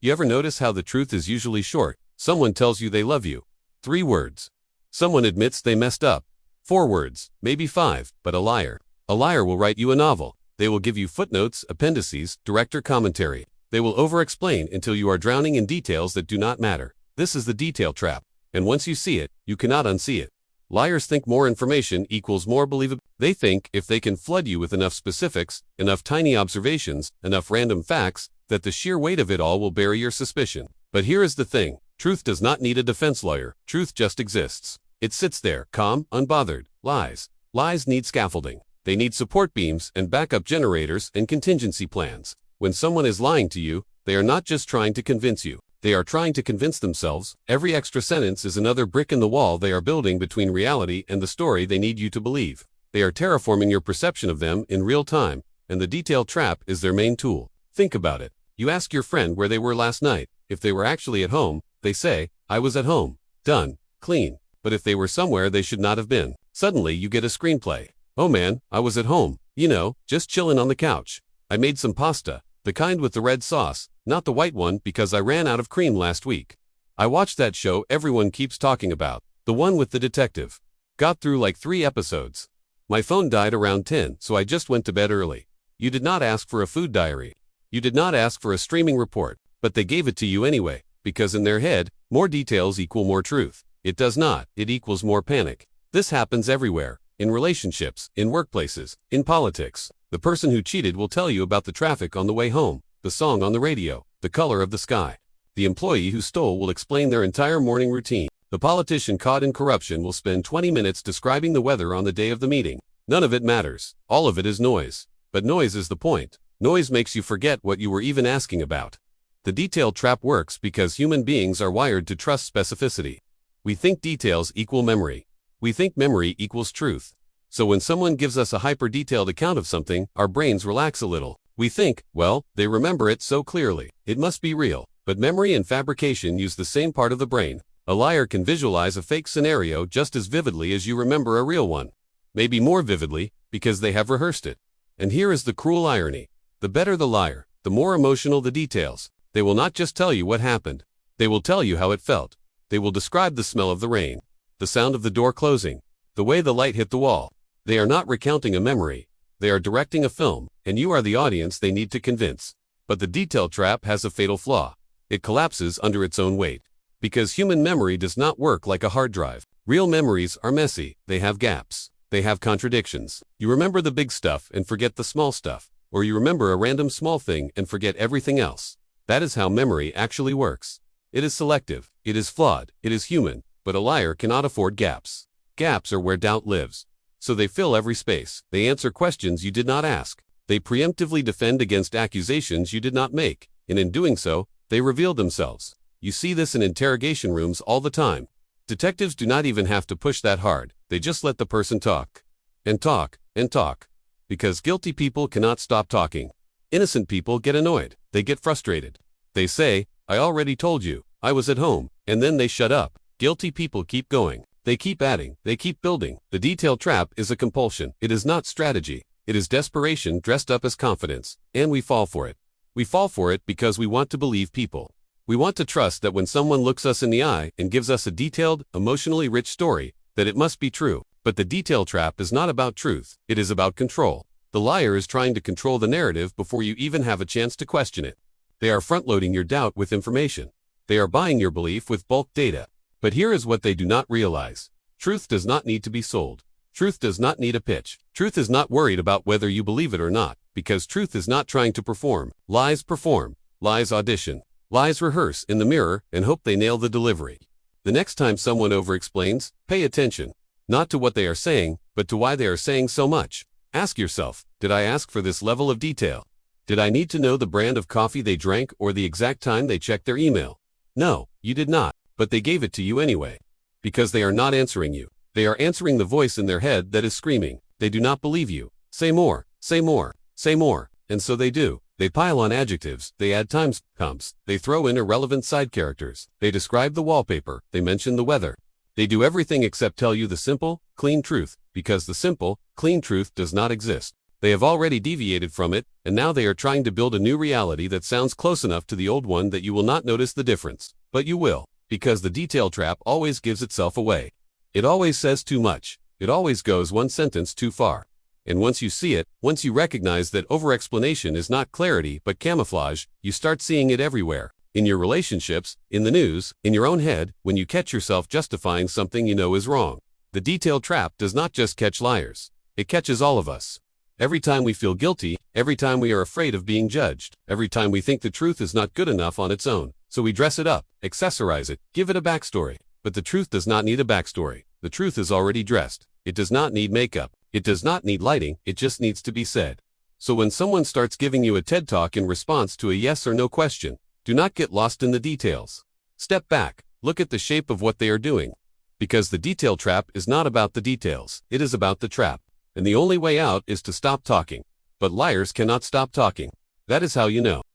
You ever notice how the truth is usually short? Someone tells you they love you. 3 words. Someone admits they messed up. 4 words, maybe 5, but a liar. A liar will write you a novel. They will give you footnotes, appendices, director commentary. They will over-explain until you are drowning in details that do not matter. This is the detail trap. And once you see it, you cannot unsee it. Liars think more information equals more believable. They think if they can flood you with enough specifics, enough tiny observations, enough random facts, that the sheer weight of it all will bury your suspicion. But here is the thing. Truth does not need a defense lawyer. Truth just exists. It sits there, calm, unbothered. Lies. Lies need scaffolding. They need support beams and backup generators and contingency plans. When someone is lying to you, they are not just trying to convince you. They are trying to convince themselves. Every extra sentence is another brick in the wall they are building between reality and the story they need you to believe. They are terraforming your perception of them in real time, and the detail trap is their main tool. Think about it. You ask your friend where they were last night. If they were actually at home, they say, "I was at home." Done. Clean. But if they were somewhere they should not have been, suddenly you get a screenplay. "Oh man, I was at home. You know, just chillin' on the couch. I made some pasta. The kind with the red sauce, not the white one because I ran out of cream last week. I watched that show everyone keeps talking about, the one with the detective. Got through like 3 episodes. My phone died around 10, so I just went to bed early." You did not ask for a food diary. You did not ask for a streaming report, but they gave it to you anyway, because in their head, more details equal more truth. It does not, it equals more panic. This happens everywhere, in relationships, in workplaces, in politics. The person who cheated will tell you about the traffic on the way home, the song on the radio, the color of the sky. The employee who stole will explain their entire morning routine. The politician caught in corruption will spend 20 minutes describing the weather on the day of the meeting. None of it matters. All of it is noise. But noise is the point. Noise makes you forget what you were even asking about. The detail trap works because human beings are wired to trust specificity. We think details equal memory. We think memory equals truth. So when someone gives us a hyper-detailed account of something, our brains relax a little. We think, well, they remember it so clearly. It must be real. But memory and fabrication use the same part of the brain. A liar can visualize a fake scenario just as vividly as you remember a real one. Maybe more vividly, because they have rehearsed it. And here is the cruel irony. The better the liar, the more emotional the details. They will not just tell you what happened. They will tell you how it felt. They will describe the smell of the rain, the sound of the door closing, the way the light hit the wall. They are not recounting a memory. They are directing a film, and you are the audience they need to convince. But the detail trap has a fatal flaw. It collapses under its own weight. Because human memory does not work like a hard drive. Real memories are messy. They have gaps. They have contradictions. You remember the big stuff and forget the small stuff. Or you remember a random small thing and forget everything else. That is how memory actually works. It is selective. It is flawed. It is human. But a liar cannot afford gaps. Gaps are where doubt lives. So they fill every space. They answer questions you did not ask. They preemptively defend against accusations you did not make. And in doing so, they reveal themselves. You see this in interrogation rooms all the time. Detectives do not even have to push that hard. They just let the person talk. And talk, and talk. Because guilty people cannot stop talking. Innocent people get annoyed. They get frustrated. They say, "I already told you, I was at home," and then they shut up. Guilty people keep going. They keep adding. They keep building. The detail trap is a compulsion. It is not strategy. It is desperation dressed up as confidence. And we fall for it. We fall for it because we want to believe people. We want to trust that when someone looks us in the eye and gives us a detailed, emotionally rich story, that it must be true. But the detail trap is not about truth. It is about control. The liar is trying to control the narrative before you even have a chance to question it. They are front-loading your doubt with information. They are buying your belief with bulk data. But here is what they do not realize. Truth does not need to be sold. Truth does not need a pitch. Truth is not worried about whether you believe it or not, because truth is not trying to perform. Lies perform. Lies audition. Lies rehearse in the mirror and hope they nail the delivery. The next time someone over-explains, pay attention. Not to what they are saying, but to why they are saying so much. Ask yourself, did I ask for this level of detail? Did I need to know the brand of coffee they drank or the exact time they checked their email? No, you did not, but they gave it to you anyway. Because they are not answering you. They are answering the voice in their head that is screaming. They do not believe you. Say more, say more, say more. And so they do. They pile on adjectives, they add timestamps, they throw in irrelevant side characters, they describe the wallpaper, they mention the weather. They do everything except tell you the simple, clean truth, because the simple, clean truth does not exist. They have already deviated from it, and now they are trying to build a new reality that sounds close enough to the old one that you will not notice the difference. But you will, because the detail trap always gives itself away. It always says too much. It always goes one sentence too far. And once you see it, once you recognize that over-explanation is not clarity but camouflage, you start seeing it everywhere. In your relationships, in the news, in your own head, when you catch yourself justifying something you know is wrong. The detail trap does not just catch liars. It catches all of us. Every time we feel guilty, every time we are afraid of being judged, every time we think the truth is not good enough on its own, so we dress it up, accessorize it, give it a backstory. But the truth does not need a backstory. The truth is already dressed. It does not need makeup. It does not need lighting. It just needs to be said. So when someone starts giving you a TED Talk in response to a yes or no question, do not get lost in the details. Step back, look at the shape of what they are doing. Because the detail trap is not about the details, it is about the trap. And the only way out is to stop talking. But liars cannot stop talking. That is how you know.